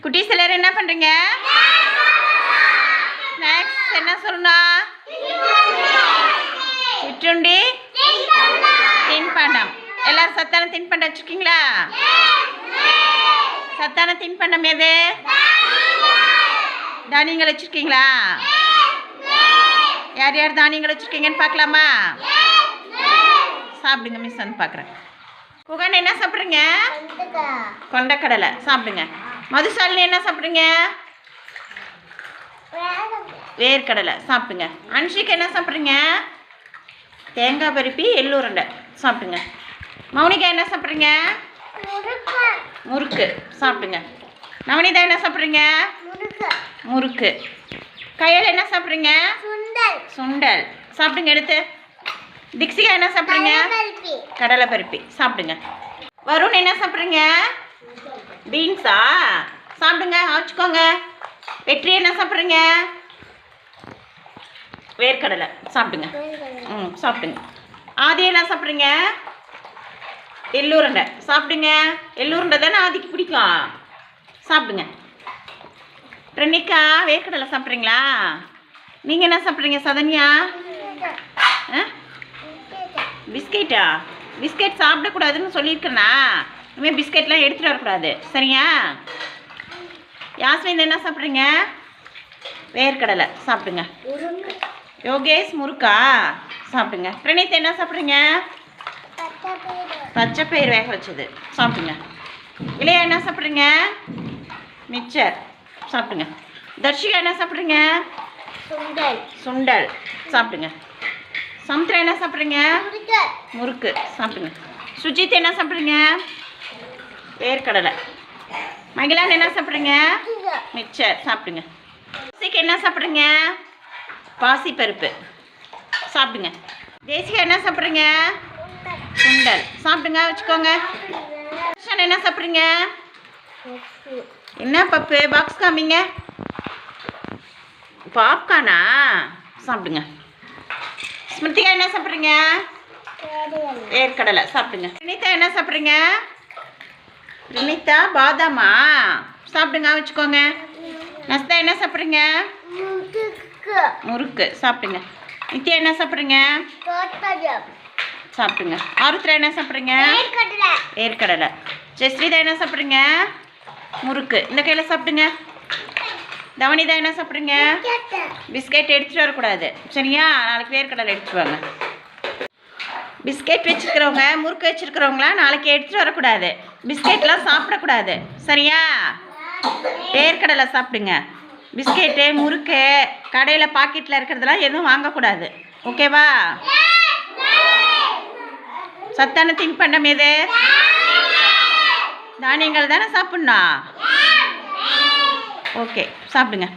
குட்டீஸ் எல்லாரும் என்ன பண்ணுறீங்க? ஸ்நாக்ஸ் என்ன சொல்லணும்? சிற்றுண்டி தின்பண்டம். எல்லாரும் சத்தான தின்பண்டம் வச்சுருக்கீங்களா? சத்தான தின்பண்டம் எது? தானியங்கள் வச்சுருக்கீங்களா? யார் யார் தானியங்கள் வச்சுருக்கீங்கன்னு பார்க்கலாமா? சாப்பிடுங்க, மிஸ் வந்து பார்க்குறேன். குகன் என்ன சாப்பிட்றீங்க? கொண்டக்கடலை சாப்பிடுங்க. மதுசாலினி என்ன சாப்பிட்றீங்க? வேர்க்கடலை சாப்பிடுங்க. அன்ஷிக்கு என்ன சாப்பிட்றீங்க? தேங்காய் பருப்பி எள்ளுருண்டை சாப்பிடுங்க. மௌனிகா என்ன சாப்பிட்றீங்க? முறுக்கு சாப்பிடுங்க. நவனிதா என்ன சாப்பிட்றீங்க? முறுக்கு. கையில் என்ன சாப்பிட்றீங்க? சுண்டல் சாப்பிடுங்க. எடுத்து திக்ஷிகா என்ன சாப்பிட்றீங்க? கடலை பருப்பி சாப்பிடுங்க. வருண் என்ன சாப்பிட்றீங்க? பீன்ஸா சாப்பிடுங்க, ஆச்சுக்கோங்க. வெற்றி என்ன சாப்பிட்றீங்க? வேர்க்கடலை சாப்பிடுங்க. சாப்பிடுங்க. ஆதி என்ன சாப்பிட்றீங்க? எள்ளுருண்டை சாப்பிடுங்க. எள்ளுருண்டை தானே ஆதிக்கு பிடிக்கும், சாப்பிடுங்க. ரெனிகா வேர்க்கடலை சாப்பிட்றீங்களா? நீங்கள் என்ன சாப்பிட்றீங்க சதன்யா? பிஸ்கெட்டா? பிஸ்கெட் சாப்பிடக்கூடாதுன்னு சொல்லியிருக்கேண்ணா. இனிமேல் பிஸ்கெட்லாம் எடுத்துகிட்டு வரக்கூடாது, சரியா? யாஸ்மின் என்ன சாப்பிட்றீங்க? வேர்க்கடலை சாப்பிடுங்க. யோகேஷ் முறுக்கா சாப்பிடுங்க. பிரணீத் என்ன சாப்பிட்றீங்க? பச்சைப்பயிறு வேக வச்சது சாப்பிடுங்க. இளையா என்ன சாப்பிட்றீங்க? மிக்சர் சாப்பிடுங்க. தர்ஷிகா என்ன சாப்பிட்றீங்க? சுண்டல் சாப்பிடுங்க. சமுத்திரா என்ன சாப்பிட்றீங்க? முறுக்கு சாப்பிடுங்க. சுஜித் என்ன சாப்பிட்றீங்க? வேர்க்கடலை. மகிழான் என்ன சாப்பிட்றீங்க? மிக்சர் சாப்பிடுங்க. தேசிகா என்ன சாப்பிட்றீங்க? பாசிப்பருப்பு சாப்பிடுங்க. தேசிகா என்ன சாப்பிட்றீங்க? சுண்டல் சாப்பிடுங்க, வச்சுக்கோங்க. என்ன சாப்பிட்றீங்க? என்ன பப்பு? பாக்ஸ் காமிங்க. பாப்கார்னா சாப்பிடுங்க. ஸ்மிருதிகா என்ன சாப்பிட்றீங்க? வேர்க்கடலை சாப்பிடுங்க. ரினிதா என்ன சாப்பிட்றீங்க? ரினிதா பாதாமா சாப்பிடுங்க, வச்சுக்கோங்க. நஸ்தா என்ன சாப்பிட்றீங்க? முறுக்கு சாப்பிடுங்க. நித்யா என்ன சாப்பிட்றீங்க? சாப்பிடுங்க. ஆருத்ரா என்ன சாப்பிட்றீங்க? வேர்க்கடலை. ஜெஸ்ரீதா என்ன சாப்பிட்றீங்க? முறுக்கு. இந்த கையில் சாப்பிடுங்க. தவனிதா என்ன சாப்பிட்றீங்க? பிஸ்கெட் எடுத்துகிட்டு வரக்கூடாது, சரியா? நாளைக்கு வேர்க்கடலை எடுத்துகிட்டு வாங்க. பிஸ்கெட் வச்சுருக்கிறவங்க, முறுக்கு வச்சுருக்கிறவங்களாம் நாளைக்கு எடுத்துகிட்டு வரக்கூடாது. பிஸ்கெட்லாம் சாப்பிடக்கூடாது, சரியா? வேர்க்கடலை சாப்பிடுங்க. பிஸ்கெட்டு முறுக்கு கடையில் பாக்கெட்டில் இருக்கிறதெல்லாம் எதுவும் வாங்கக்கூடாது, ஓகேவா? சத்தான தின்பண்டம் எது? தானியங்கள் தானே சாப்பிட்ணும். ஓகே, சாப்பிடுங்க.